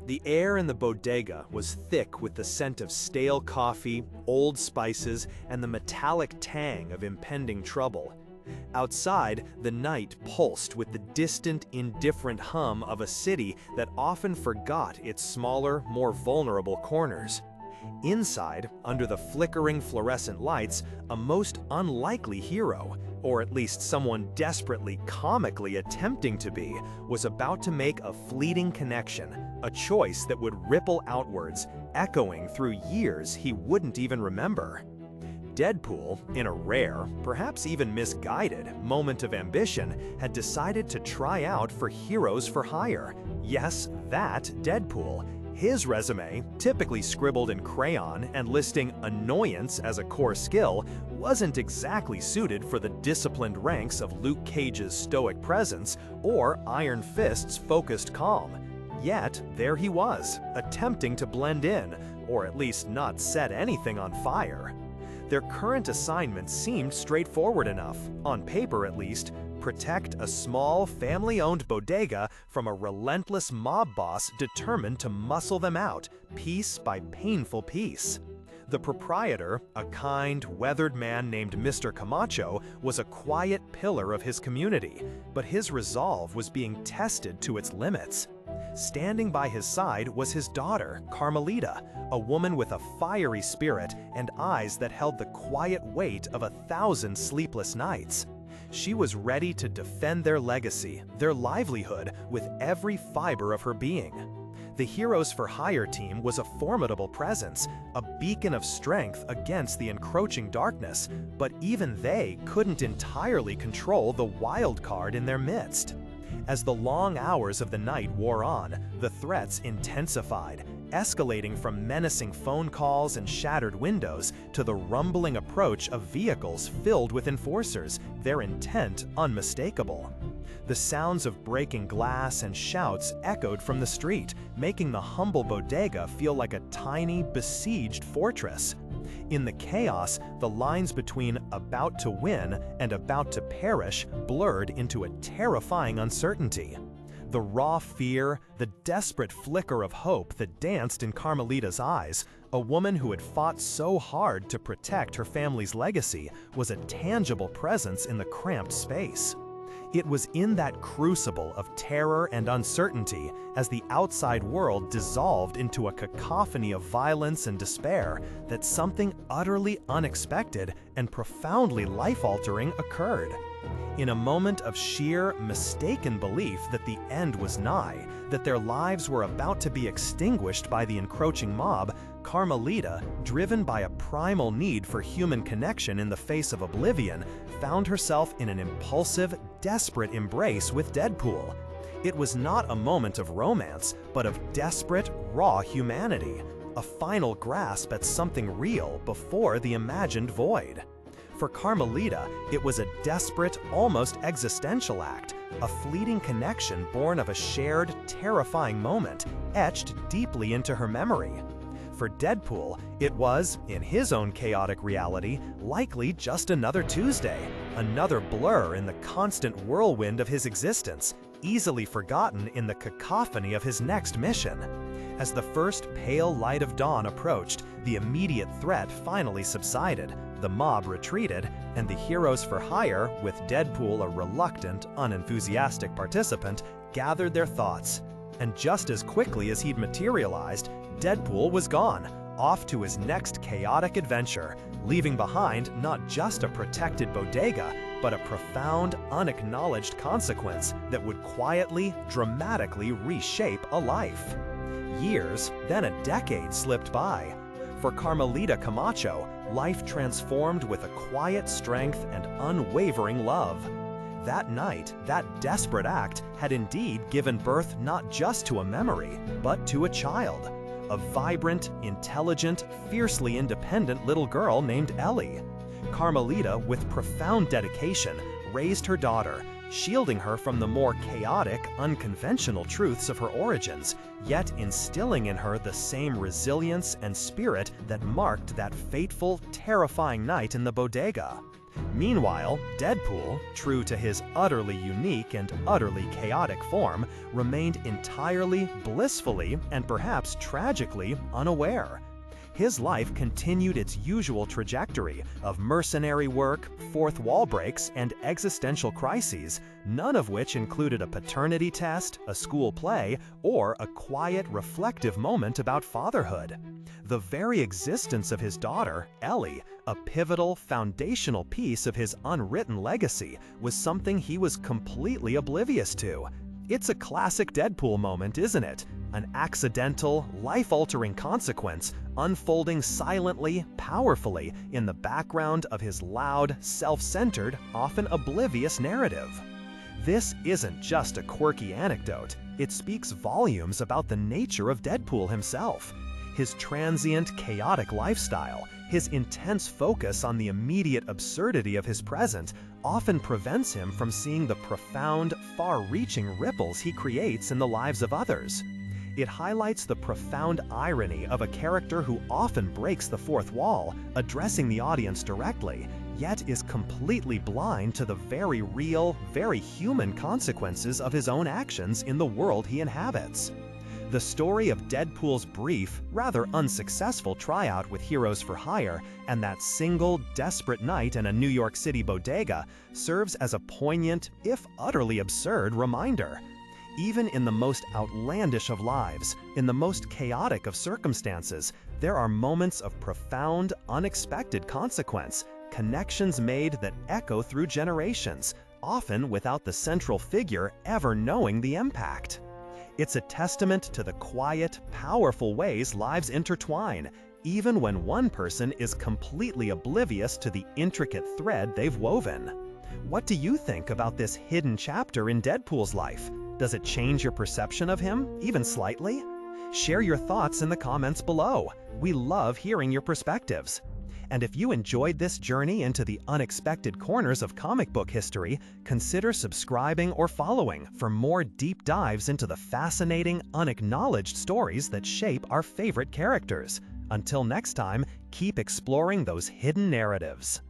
The air in the bodega was thick with the scent of stale coffee, old spices, and the metallic tang of impending trouble. Outside, the night pulsed with the distant, indifferent hum of a city that often forgot its smaller, more vulnerable corners. Inside, under the flickering fluorescent lights, a most unlikely hero, or at least someone desperately comically attempting to be, was about to make a fleeting connection, a choice that would ripple outwards, echoing through years he wouldn't even remember. Deadpool, in a rare, perhaps even misguided, moment of ambition, had decided to try out for Heroes for Hire. Yes, that Deadpool. His resume, typically scribbled in crayon and listing annoyance as a core skill, wasn't exactly suited for the disciplined ranks of Luke Cage's stoic presence or Iron Fist's focused calm. Yet, there he was, attempting to blend in, or at least not set anything on fire. Their current assignment seemed straightforward enough, on paper at least: protect a small, family-owned bodega from a relentless mob boss determined to muscle them out, piece by painful piece. The proprietor, a kind, weathered man named Mr. Camacho, was a quiet pillar of his community, but his resolve was being tested to its limits. Standing by his side was his daughter, Carmelita, a woman with a fiery spirit and eyes that held the quiet weight of 1,000 sleepless nights. She was ready to defend their legacy, their livelihood, with every fiber of her being. The Heroes for Hire team was a formidable presence, a beacon of strength against the encroaching darkness, but even they couldn't entirely control the wild card in their midst. As the long hours of the night wore on, the threats intensified, escalating from menacing phone calls and shattered windows to the rumbling approach of vehicles filled with enforcers, their intent unmistakable. The sounds of breaking glass and shouts echoed from the street, making the humble bodega feel like a tiny, besieged fortress. In the chaos, the lines between about to win and about to perish blurred into a terrifying uncertainty. The raw fear, the desperate flicker of hope that danced in Carmelita's eyes, a woman who had fought so hard to protect her family's legacy, was a tangible presence in the cramped space. It was in that crucible of terror and uncertainty, as the outside world dissolved into a cacophony of violence and despair, that something utterly unexpected and profoundly life-altering occurred. In a moment of sheer, mistaken belief that the end was nigh, that their lives were about to be extinguished by the encroaching mob, Carmelita, driven by a primal need for human connection in the face of oblivion, found herself in an impulsive, desperate embrace with Deadpool. It was not a moment of romance, but of desperate, raw humanity, a final grasp at something real before the imagined void. For Carmelita, it was a desperate, almost existential act, a fleeting connection born of a shared, terrifying moment, etched deeply into her memory. For Deadpool, it was, in his own chaotic reality, likely just another Tuesday, another blur in the constant whirlwind of his existence, easily forgotten in the cacophony of his next mission. As the first pale light of dawn approached, the immediate threat finally subsided, the mob retreated, and the Heroes for Hire, with Deadpool a reluctant, unenthusiastic participant, gathered their thoughts. And just as quickly as he'd materialized, Deadpool was gone, off to his next chaotic adventure, leaving behind not just a protected bodega, but a profound, unacknowledged consequence that would quietly, dramatically reshape a life. Years, then a decade slipped by. For Carmelita Camacho, life transformed with a quiet strength and unwavering love. That night, that desperate act had indeed given birth not just to a memory, but to a child. A vibrant, intelligent, fiercely independent little girl named Ellie. Carmelita, with profound dedication, raised her daughter, shielding her from the more chaotic, unconventional truths of her origins, yet instilling in her the same resilience and spirit that marked that fateful, terrifying night in the bodega. Meanwhile, Deadpool, true to his utterly unique and utterly chaotic form, remained entirely, blissfully, and perhaps tragically unaware. His life continued its usual trajectory of mercenary work, fourth wall breaks, and existential crises, none of which included a paternity test, a school play, or a quiet, reflective moment about fatherhood. The very existence of his daughter, Ellie, a pivotal, foundational piece of his unwritten legacy, was something he was completely oblivious to. It's a classic Deadpool moment, isn't it? An accidental, life-altering consequence unfolding silently, powerfully in the background of his loud, self-centered, often oblivious narrative. This isn't just a quirky anecdote. It speaks volumes about the nature of Deadpool himself. His transient, chaotic lifestyle, his intense focus on the immediate absurdity of his present, often prevents him from seeing the profound, far-reaching ripples he creates in the lives of others. It highlights the profound irony of a character who often breaks the fourth wall, addressing the audience directly, yet is completely blind to the very real, very human consequences of his own actions in the world he inhabits. The story of Deadpool's brief, rather unsuccessful tryout with Heroes for Hire and that single, desperate night in a New York City bodega serves as a poignant, if utterly absurd, reminder. Even in the most outlandish of lives, in the most chaotic of circumstances, there are moments of profound, unexpected consequence, connections made that echo through generations, often without the central figure ever knowing the impact. It's a testament to the quiet, powerful ways lives intertwine, even when one person is completely oblivious to the intricate thread they've woven. What do you think about this hidden chapter in Deadpool's life? Does it change your perception of him, even slightly? Share your thoughts in the comments below. We love hearing your perspectives. And if you enjoyed this journey into the unexpected corners of comic book history, consider subscribing or following for more deep dives into the fascinating, unacknowledged stories that shape our favorite characters. Until next time, keep exploring those hidden narratives.